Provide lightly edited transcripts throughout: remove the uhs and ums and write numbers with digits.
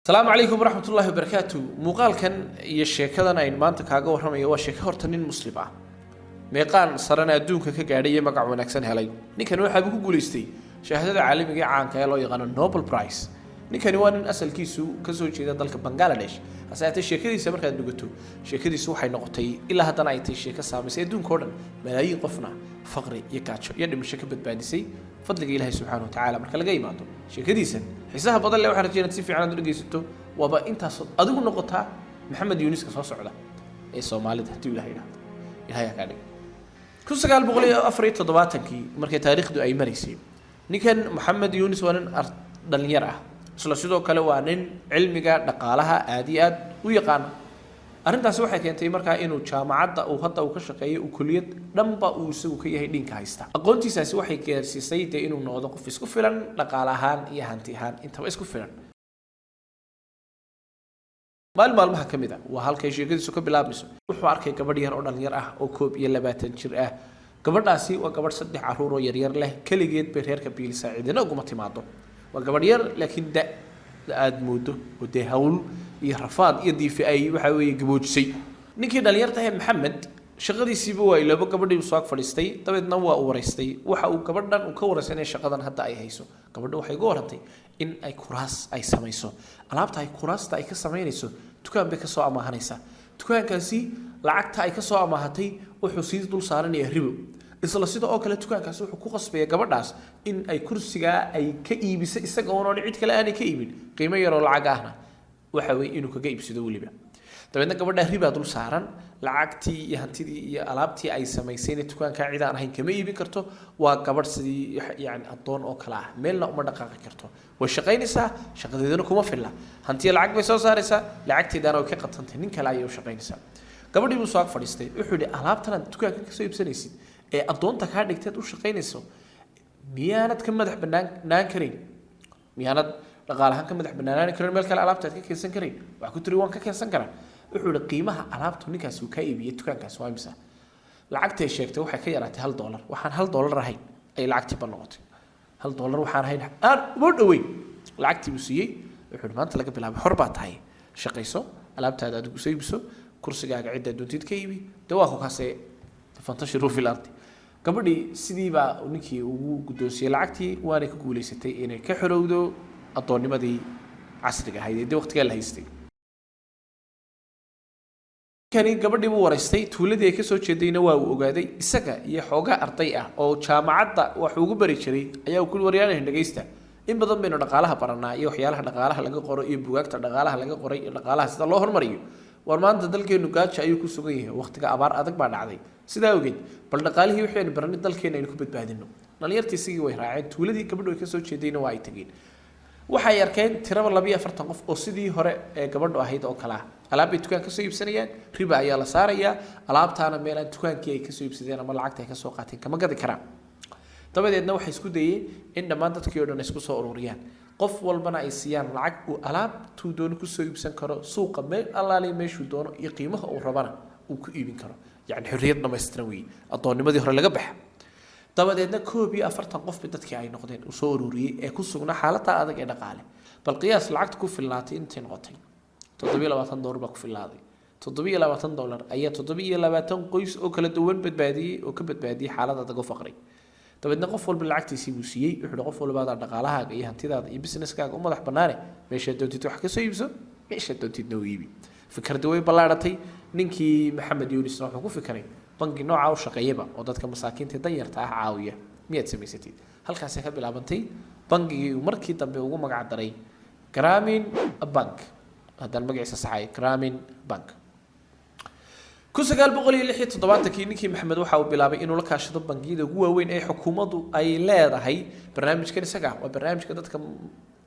السلام عليكم ورحمة الله وبركاته. مقال كان يشكلنا إن ما أنت كاجو رحمة وشك هرتنين مسلمة. ميقان صرنا الدون كجارية مقع ونكسن هلاي. نكانوا يحبوا جوليستي. شهادة عالم جاء عن كيلو يغنى النوبل برايس. نكانوا أن أسأل كيسو كسو شيء ذلك بنغلاديش. أسأل الشيء كذي سمر كان نقطه. شيء كذي سو حي نقطي إلا هذا نايت الشيء كسام سيدون كورن ملايين قفنا فقري يكاتشو يعني مش شكل بتبادسي فضل إلهي سبحانه وتعالى مركل جاي ماته شيء كذي سن حسها بدل لو حرجينا تسيف عن دون جيسته وبا أنت صد أدوك نقطها محمد يونس كصاص علا إيه سومالي تهتي ولا إلهي كاري كل سجال بقولي أفريد تضباطنكي مركل تاريخ دو أي مريسي نكن محمد يونس وانن دلنيرة سلسلة كلوانين علمي نقالها عاديات ويقان arrintaasi waxay keentay markaa inuu jaamacadda uu hadda uu ka shaqeeyo uu kuliyad dhanba uu isagu ka yahay dhinka haysta aqoontiisaasi waxay gaarsiisay inuu noqdo qof isku filan dhaqaale ahaan iyo hanti ahaan intaba isku filan maalmaha kamida waa halkay sheekadiisu ka bilaabmayso wuxuu arkay gabadh yar oo dhalinyar ah oo 21 jir ah gabadhaasi waa gabadh 3 caruur oo yaryar leh kaligeed bay reerka biil saacidina ugu timaado waa gabadh yar laakiin aad moodo oo hawl iyo rafaad iyo DFI waxa weey gaboojisay ninkii dhalinyarta ah Maxamed shaqadiisiiba waa ilaa gabadhii soo fadhiistay dabeedna waa u wareystay waxa uu gabadhan uu ka wareysanay shaqadan hadda ay hayso gabadhu waxay ugu warantay in ay kuraas ay samayso alaabta ay kuraasta ay ka sameynayso dukaan bay ka soo amaahanaysa dukaankaasi lacagta ay ka soo amaahatay wuxuu sii dul saaranayaa ribo isla sida oo kale dukaankaasi wuxuu ku qasbay gabadhaas in ay kursiga ay ka iibiso isaga oo cid kale aan ka iibin qiimo yar oo lacag ahna waxa weey inuu kaga iibsado waliba dabeedna gabadha riba dul saaran lacagtii iyo hantidii iyo alaabtii ay samaysay dukaanka cid aan ahayn kama iibin karto waa gabadh sidii yani adoon oo kala ah meelna uma dhaqaaqi karto way shaqaynaysaa shaqadeedana kuma filla hantii lacag bay soo saaraysaa lacagteedana way ka qatantay nin kale ayay u shaqaynaysaa gabadhii uu soo fadhiistay wuxuu yiri alaabtan dukaanka ka soo iibsanaysid ee adoonta ka dhigteed u shaqaynayso miyaanad ka madax banaan karin miyaanad dhaqaalahan ka madax banaanaan karin meel kale alaabta ka keensan karin wax ku tiri waan ka keensan karaa wuxuu yiri qiimaha alaabtu ninkaas uu ka iibiyay dukaankaas waa imisa lacagta ay sheegtay waxay ka yaraatay $1 waxaan $1 ahayn ay lacagtii ban noqotay $1 waxaan ahayn aan u dhaweyn lacagtii uu siiyay wuxuu maanta laga bilaabay xor baa tahay shaqayso alaabtaada aad u saybiso kursigaaga cidda doontid ka iibi dawaa ku kaasay fantashiru fil ardi gabadhii sidii baa ninkii ugu gudoonsiyay lacagtii waana ka guuleysatay inay ka xorowdo adoonimadii casriga ahayd ee waqtiga la haystay kani gabadhii uu wareystay tuuladii ay ka soo jeedayna waa uu ogaaday isaga iyo xoogaa arday ah oo jaamacadda wax ugu bari jiray ayaa ku wariyaan dhageysta in badan baynu dhaqaalaha baranaa iyo waxyaalaha dhaqaalaha laga qoro iyo buugaagta dhaqaalaha laga qoray iyo dhaqaalaha sida loo hormariyo war maanta dalkeenu gaajo ayuu ku sugan yahay waqtiga abaar adag baa dhacday sidaa ogeed bal dhaqaalihii wixii aan baranay dalkeena aynu ku badbaadino dhalinyartiisii way raaceen tuuladii gabadhu ay ka soo jeedayna waa ay tageen waxay arkeen tiraba 42 qof oo sidii hore ee gabadhu ahayd oo kala alaab ay dukaan ka soo iibsanayaan riba ayaa la saaraya alaabtaana meel aan dukaankii ay ka soo iibsadeen ama lacagta ay ka soo qaateen kama gadi karaan dabadeedna waxay isku dayeen in dhammaan dadkii oo dhan isku soo ururiyaan qof walbana ay siiyaan lacag uu alaabtu doono ku soo iibsan karo suuqa meel allaale meeshuu doono iyo qiimaha uu rabana uu ku iibin karo yani xorriyad dhamaystiran weey adoonimadii hore laga baxa dabadeedna 41 qof dadkii ay noqdeen u soo ururiyay ee ku sugnaa xaaladda adag ee dhaqaale bal qiyaas lacagta ku filnaatay intay noqotay $720 baa ku filnaaday $720 ayaa 720 qoys oo kala duwan badbaadiyay oo ka badbaadiyay xaaladda adag oo faqri dabeedna qof walba lacagtiisii uu siiyay wuxuu qof walba dhaqaalahaaga iyo hantidaada iyo businesskaaga u madax banaane meesha doontid wax ka soo iibso meesha doontid noo iibi fikirdu way ballaaratay ninkii Maxamed Yuunus wuxuu ku fikiray bangi nooca u shaqeeyaba oo dadka masaakiinta danyarta ah caawiya miyaad samaysatid halkaas ka bilaabantay bangigii markii dambe ugu magac daray Grameen Bank haddana magaciisa saxay Grameen Bank 1976 ninkii Maxamed waxa uu bilaabay inuu la kaashado bangiyada ugu waaweyn ee xukuumaddu ay leedahay barnaamijkan isaga waa barnaamijka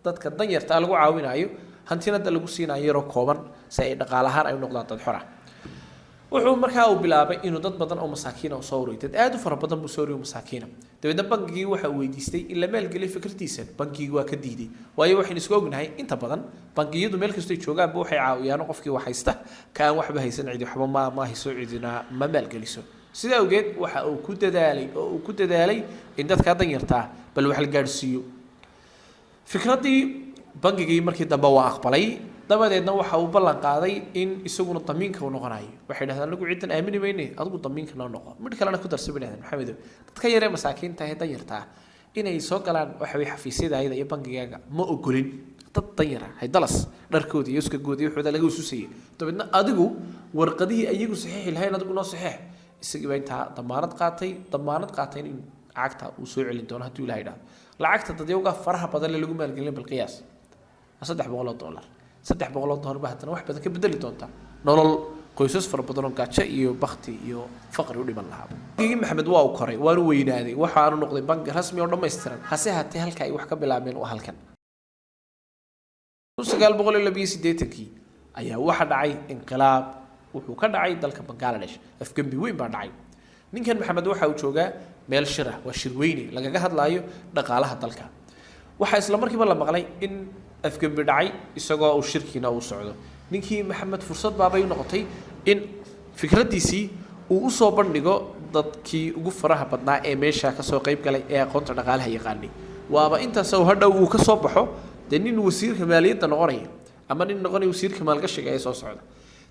dadka danyarta lagu caawinayo hantinada lagu siinayo kooban si ay dhaqaalahaan ay noqdaan dad xor ah wuxuu markaa uu bilaabay inuu dad badan oo masaakiin oo soo ururiyo dad aad u fara badan buu soo ururiyo masaakiin dabeedna bangigii waxa uu weydiistay in la maalgeliyo fikirtiisa bangigii waa ka diiday waayo waxaan isku ognahay inta badan bangiyadu meel kasta ay joogaan waxay caawiyaan qofkii wax haysta kaan waxba haysan cid waxba ma hayso cidina ma maalgeliso sida ogeed waxa uu ku dadaalay in dadka danyarta bal wax la gaarsiiyo fikradii bangigii markii dambe waa aqbalay dabadeedna waxa uu ballan qaaday in isaguna damiinka uu noqonayo waxay dhahdeen anagu ciidan aamini mayne adigu damiinka noo noqo mid kalena ku darso bay dhahdeen maxamedow dadka yaree masaakiinta ee danyarta ah inay soo galaan waxa way xafiisyadaayada iyo bangigaaga ma ogolin dad danyar ah hay dalas dharkoodii iyo iskagoodii wuxuu laga ususayay dabadeedna adigu warqadihii ayagu saxiix lahayn adigu noo saxiix isagii baa intaa damaanad qaatay in lacagta uu soo celin doono hadduu ilaahay dhaho lacagta dadyowga faraha badan lagu maalgelin balqiyaas $300 $300 baa haddana wax badan ka bedeli doonta nolol qoysas fara badan oo gaajo iyo bakti iyo faqri u dhiman lahaa bangigii maxamed waa uu koray waanu weynaaday waxaanu noqday bangi rasmi oo dhammaystiran hase haatee halka ay wax ka bilaabeen waa halkan 1982 ayaa waxa dhacay inqilaab wuxuu ka dhacay dalka Bangladesh afgambi weyn baa dhacay ninkan maxamed waxa uu joogaa meel shira waa shir weyne lagaga hadlaayo dhaqaalaha dalka waxa isla markiiba la maqlay in afgambi dhacay isagoo uu shirkiina uu socdo ninkii maxamed fursad baabay noqotay in fikradiisii uu u soo bandhigo dadkii ugu faraha badnaa ee meesha ka soo qayb galay ee aqoonta dhaqaalaha yaqaanay waaba intaas oo hadhow uu ka soo baxo nin wasiirka maaliyadda noqonaya ama nin noqonaya wasiirka maalgashiga ee soo socda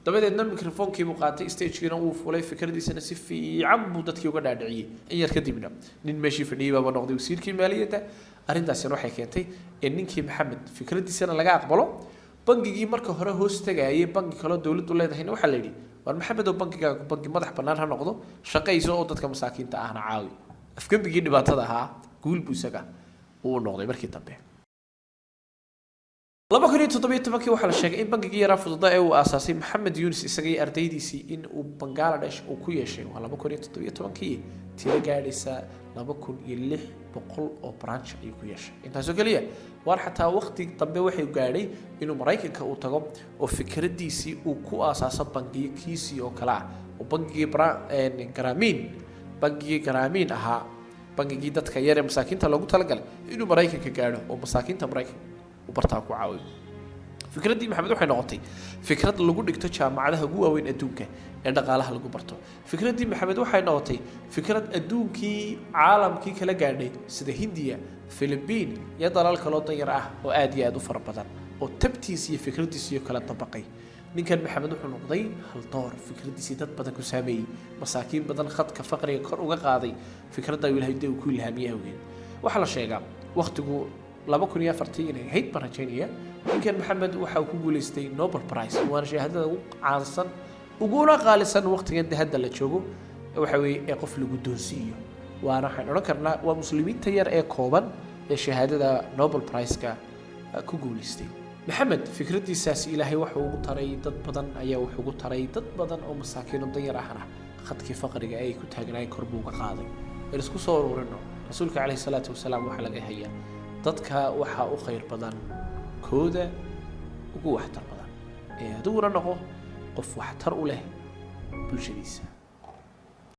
dabadeedna mikrofonkii buu qaatay stage-kiina uu fulay fikradiisana si fiican buu dadkii uga dhaadhiciyay in yar kadibna nin meeshii fadhiyay baa noqday wasiirkii maaliyadda arrintaasina waxay keentay in ninkii maxamed fikradiisana laga aqbalo bangigii marka hore hoos tagayay bangi kale dawladdu leedahayna waxa la yiri war maxamed oo bangi madax bannaan ha noqdo shaqayso oo dadka masaakiinta ahna caawi afgambigii dhibaatada ahaa guul buu isaga uu noqday markii dambe 2017 waxa la sheegay in bangigii yara fududa ee uu aasaasay Maxamed Yunus isagay ardaydiisii in uu Bangladesh uu ku yeeshay 2017 tiro gaadhaysa 2600 oo branch ay ku yeeshay intaasoo kaliya war xataa waqti dambe waxay gaadhay inuu Mareykanka uu tago oo fikradiisii uu ku aasaasay bangigiisii oo kala oo bangigii Grameen ahaa bangigii dadka yar ee masaakiinta loogu talagalay inuu Mareykanka gaadho oo masaakiinta Mareykanka وبرتاع كعاوي فكرتي محمد وحنا نقطي فكرة اللي قلت تجا معها جوا وين أدونك عند قالها اللي قبرته فكرتي محمد وحنا نقطي فكرة أدونكي عالم كي كلا جاني سد هندية فلبين يضل الكلاطة يراه وآدي أدو فربضان وتبتي سي فكرتي سي كلا طبقي من كان محمد وحنا نقضي هالطار فكرتي سي بدك وسامي مساكين بدل خط كفقري كر وقاضي فكرة يقول هيدي وكلها مية وحلا شيء وقته 2004 هيد برجينيا يمكن محمد waxa uu ku guuleystay Nobel Prize waana shahaadada ugu caansan ugu qaalisan waqtigan hadda la joogo waxa weey qof lagu doonsiyo waana waxaan oran karnaa waa muslimiinta yar ee kooban ee shahaadada Nobel Prize-ka ku guuleystay maxamed fikradiisaas ilaahay waxa uu taray dad badan ayaa wuxuu ugu taray dad badan oo masaakiin danyar ahna khadkii faqriga ay ku taagnay kor buu ka qaaday isku soo ururino rasuulka kaleey salaatu wasalaam waxa laga hayaa dadka waxa u khayr badan kooda ugu waxtar badan ee aduuna noqo qof waxtar u leh bulshadiisa